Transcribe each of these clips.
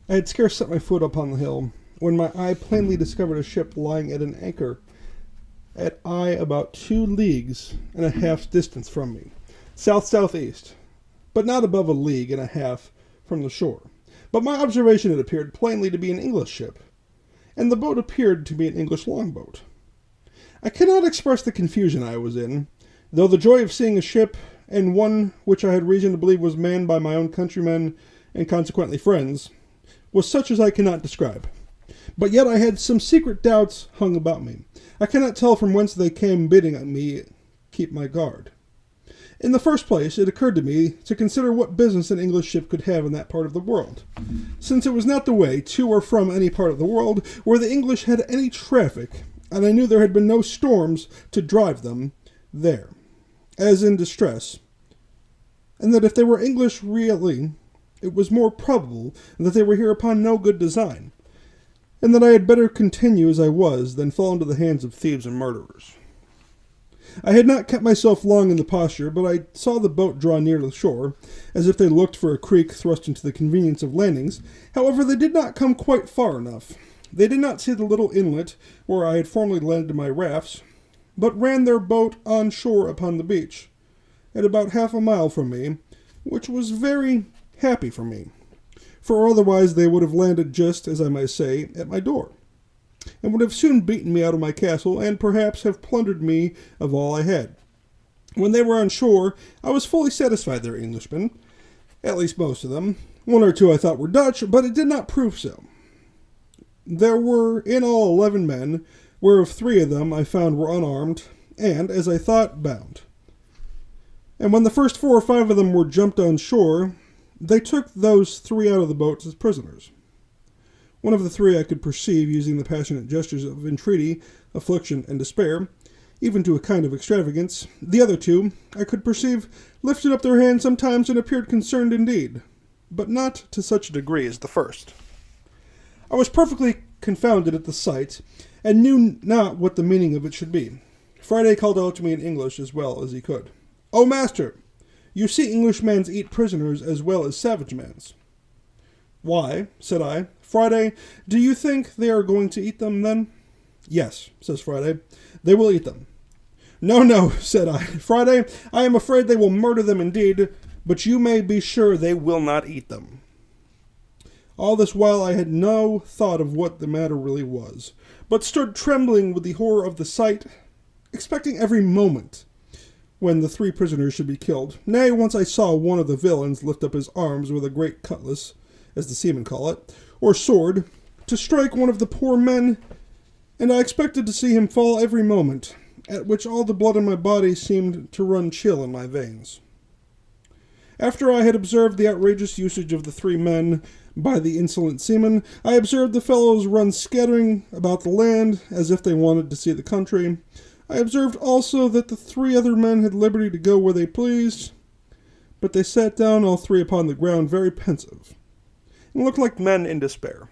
I had scarce set my foot upon the hill, when my eye plainly discovered a ship lying at an anchor, at about 2 leagues and a half distance from me, south-southeast, but not above 1.5 leagues from the shore. But my observation, it appeared plainly to be an English ship, and the boat appeared to be an English longboat. I cannot express the confusion I was in, though the joy of seeing a ship, and one which I had reason to believe was manned by my own countrymen and consequently friends, was such as I cannot describe. But yet I had some secret doubts hung about me. I cannot tell from whence they came bidding me keep my guard. In the first place, it occurred to me to consider what business an English ship could have in that part of the world, since it was not the way to or from any part of the world where the English had any traffic, and I knew there had been no storms to drive them there, as in distress, and that if they were English really, it was more probable that they were here upon no good design, and that I had better continue as I was than fall into the hands of thieves and murderers. I had not kept myself long in the posture, but I saw the boat draw near the shore, as if they looked for a creek thrust into the convenience of landings. However, they did not come quite far enough. They did not see the little inlet where I had formerly landed my rafts, but ran their boat on shore upon the beach, at about 1/2 mile from me, which was very happy for me, for otherwise they would have landed just, as I might say, at my door, and would have soon beaten me out of my castle, and perhaps have plundered me of all I had. When they were on shore, I was fully satisfied they were Englishmen, at least most of them. 1 or 2 I thought were Dutch, but it did not prove so. There were in all 11 men, whereof 3 of them I found were unarmed, and, as I thought, bound. And when the first 4 or 5 of them were jumped on shore, they took those 3 out of the boat as prisoners. One of the 3 I could perceive using the passionate gestures of entreaty, affliction, and despair, even to a kind of extravagance. The other 2, I could perceive, lifted up their hands sometimes and appeared concerned indeed, but not to such a degree as the first. I was perfectly confounded at the sight, and knew not what the meaning of it should be. Friday called out to me in English as well as he could. "O master, you see Englishmans eat prisoners as well as savage mans." "Why," said I, "Friday, do you think they are going to eat them, then?" "Yes," says Friday, "they will eat them." "No, no," said I, "Friday, I am afraid they will murder them indeed, but you may be sure they will not eat them." All this while I had no thought of what the matter really was, but stood trembling with the horror of the sight, expecting every moment when the 3 prisoners should be killed. Nay, once I saw one of the villains lift up his arms with a great cutlass, as the seamen call it, or sword, to strike one of the poor men, and I expected to see him fall every moment, at which all the blood in my body seemed to run chill in my veins. After I had observed the outrageous usage of the 3 men by the insolent seamen, I observed the fellows run scattering about the land, as if they wanted to see the country. I observed also that the 3 other men had liberty to go where they pleased, but they sat down all 3 upon the ground very pensive, and looked like men in despair.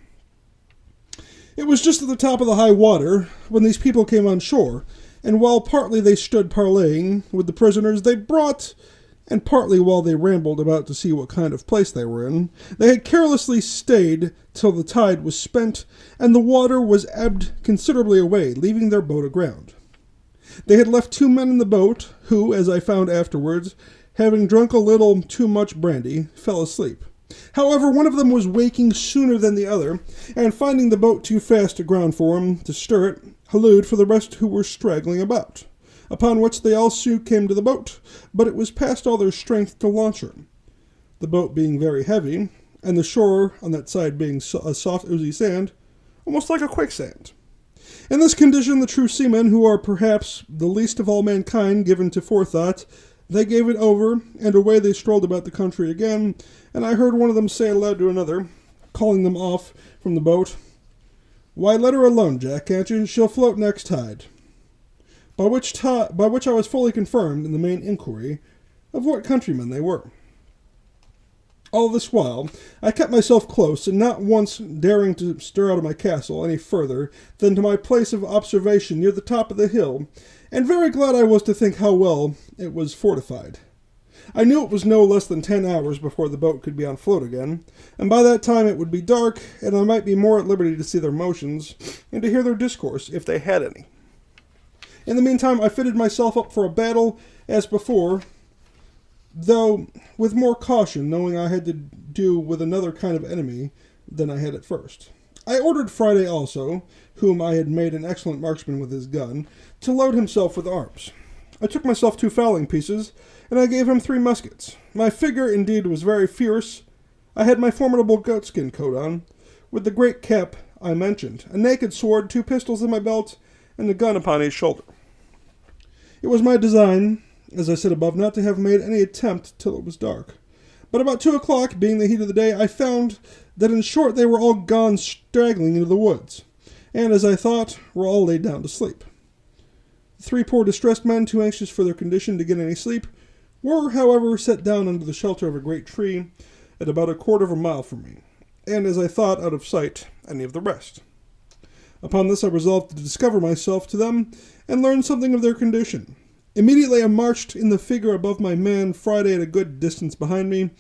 It was just at the top of the high water, when these people came on shore, and while partly they stood parleying with the prisoners they brought, and partly while they rambled about to see what kind of place they were in, they had carelessly stayed till the tide was spent, and the water was ebbed considerably away, leaving their boat aground. They had left 2 men in the boat, who, as I found afterwards, having drunk a little too much brandy, fell asleep. However, one of them was waking sooner than the other, and finding the boat too fast aground for him to stir it, hallooed for the rest who were straggling about, upon which they also came to the boat, but it was past all their strength to launch her, the boat being very heavy, and the shore on that side being a soft oozy sand, almost like a quicksand. In this condition, the true seamen, who are perhaps the least of all mankind given to forethought, they gave it over, and away they strolled about the country again, and I heard one of them say aloud to another, calling them off from the boat, "Why, let her alone, Jack, can't you? She'll float next tide." By which I was fully confirmed in the main inquiry of what countrymen they were. All this while, I kept myself close, and not once daring to stir out of my castle any further than to my place of observation near the top of the hill, and very glad I was to think how well it was fortified. I knew it was no less than 10 hours before the boat could be on float again, and by that time it would be dark, and I might be more at liberty to see their motions, and to hear their discourse, if they had any. In the meantime, I fitted myself up for a battle, as before, though with more caution, knowing I had to do with another kind of enemy than I had at first. I ordered Friday also, whom I had made an excellent marksman with his gun, to load himself with arms. I took myself 2 fowling pieces, and I gave him 3 muskets. My figure, indeed, was very fierce. I had my formidable goatskin coat on, with the great cap I mentioned, a naked sword, 2 pistols in my belt, and a gun upon each shoulder. It was my design, as I said above, not to have made any attempt till it was dark. But about 2 o'clock, being the heat of the day, I found that in short they were all gone straggling into the woods, and, as I thought, were all laid down to sleep. The 3 poor distressed men, too anxious for their condition to get any sleep, were, however, set down under the shelter of a great tree at about 1/4 mile from me, and, as I thought, out of sight any of the rest. Upon this I resolved to discover myself to them and learn something of their condition. Immediately I marched in the figure above my man Friday at a good distance behind me,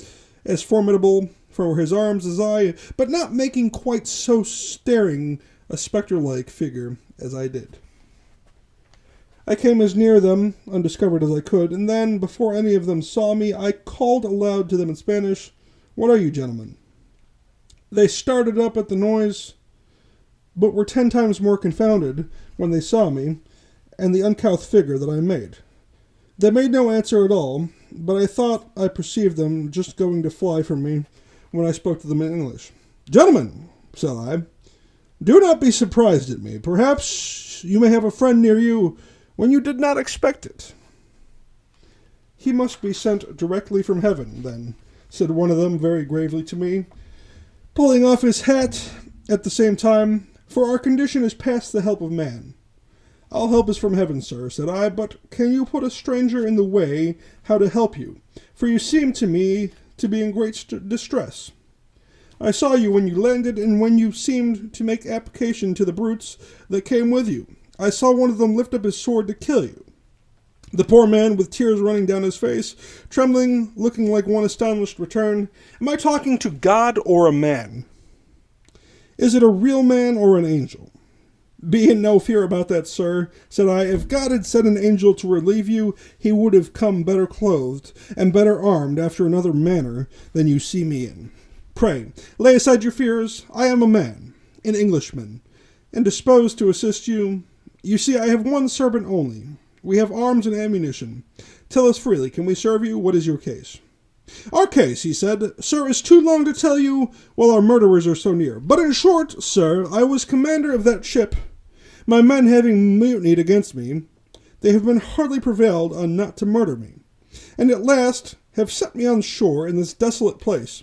as formidable for his arms as I, but not making quite so staring a spectre-like figure as I did. I came as near them, undiscovered as I could, and then, before any of them saw me, I called aloud to them in Spanish, "What are you, gentlemen?" They started up at the noise, but were 10 times more confounded when they saw me, and the uncouth figure that I made. They made no answer at all, but I thought I perceived them just going to fly from me when I spoke to them in English. "Gentlemen," said I, "do not be surprised at me. Perhaps you may have a friend near you when you did not expect it." "He must be sent directly from heaven, then," said one of them very gravely to me, pulling off his hat at the same time, "for our condition is past the help of man." "All help is from heaven, sir," said I, "but can you put a stranger in the way how to help you? For you seem to me to be in great distress. I saw you when you landed, and when you seemed to make application to the brutes that came with you. I saw one of them lift up his sword to kill you. The poor man, with tears running down his face, trembling, looking like one astonished, returned, 'Am I talking to God or a man?' 'Is it a real man or an angel?' 'Be in no fear about that, sir,' said I. 'If God had sent an angel to relieve you, he would have come better clothed and better armed after another manner than you see me in. Pray, lay aside your fears. I am a man, an Englishman, and disposed to assist you. You see, I have one servant only. We have arms and ammunition. Tell us freely, can we serve you? What is your case?' 'Our case,' he said, 'sir, is too long to tell you while our murderers are so near. But in short, sir, I was commander of that ship. My men having mutinied against me, they have been hardly prevailed on not to murder me, and at last have set me on shore in this desolate place,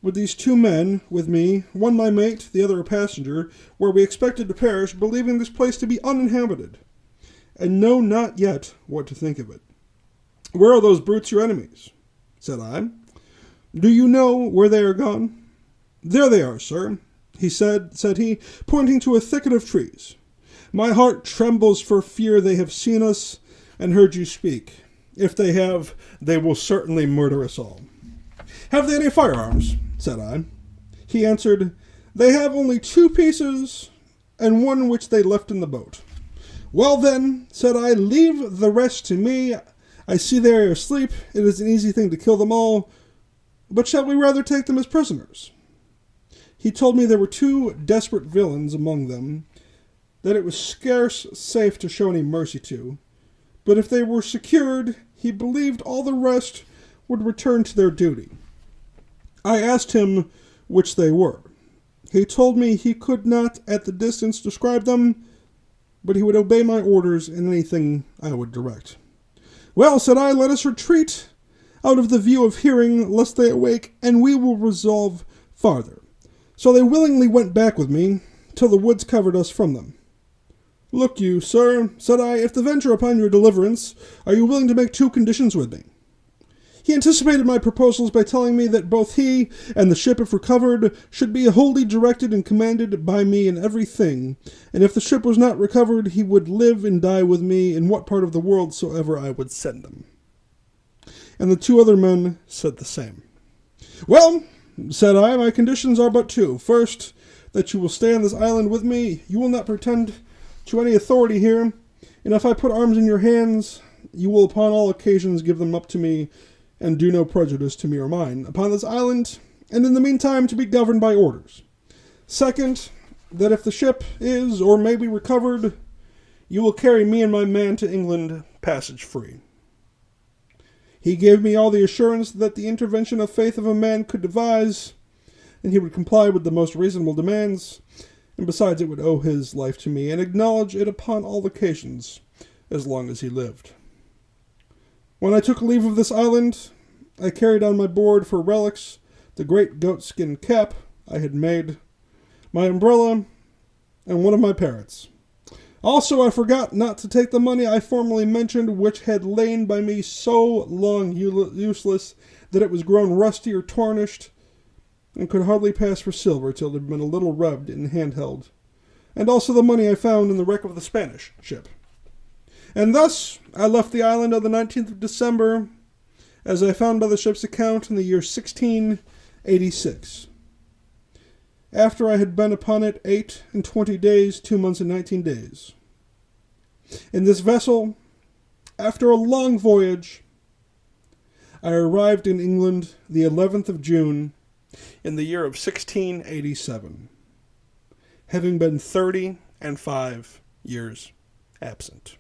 with these 2 men with me, one my mate, the other a passenger, where we expected to perish, believing this place to be uninhabited, and know not yet what to think of it. Where are those brutes your enemies?' said I. 'Do you know where they are gone?' 'There they are, sir,' said he, pointing to a thicket of trees. 'My heart trembles for fear they have seen us and heard you speak. If they have, they will certainly murder us all.' 'Have they any firearms?' said I. He answered, 'They have only 2 pieces, and one which they left in the boat.' 'Well then,' said I, 'leave the rest to me. I see they are asleep. It is an easy thing to kill them all. But shall we rather take them as prisoners?' He told me there were 2 desperate villains among them, that it was scarce safe to show any mercy to, but if they were secured, he believed all the rest would return to their duty. I asked him which they were. He told me he could not at the distance describe them, but he would obey my orders in anything I would direct. 'Well,' said I, 'let us retreat out of the view of hearing, lest they awake, and we will resolve farther.' So they willingly went back with me, till the woods covered us from them. 'Look you, sir,' said I, 'if to venture upon your deliverance, are you willing to make 2 conditions with me?' He anticipated my proposals by telling me that both he and the ship, if recovered, should be wholly directed and commanded by me in everything, and if the ship was not recovered, he would live and die with me in what part of the world soever I would send them. and the two other men said the same. "Well," said I, "my conditions are but two. First, that you will stay on this island with me. You will not pretend to any authority here, and if I put arms in your hands, you will upon all occasions give them up to me, and do no prejudice to me or mine, upon this island, and in the meantime to be governed by orders. Second, that if the ship is or may be recovered, you will carry me and my man to England, passage free." He gave me all the assurance that the intervention of faith of a man could devise, and he would comply with the most reasonable demands, and besides it would owe his life to me, and acknowledge it upon all occasions, as long as he lived. When I took leave of this island, I carried on my board for relics the great goatskin cap I had made, my umbrella, and one of my parrots. Also, I forgot not to take the money I formerly mentioned, which had lain by me so long useless that it was grown rusty or tarnished, and could hardly pass for silver till it had been a little rubbed and hand-held, and also the money I found in the wreck of the Spanish ship. And thus I left the island on the 19th of December, as I found by the ship's account in the year 1686. After I had been upon it 28 days, 2 months and 19 days. In this vessel, after a long voyage, I arrived in England the 11th of June in the year of 1687, having been 35 years absent.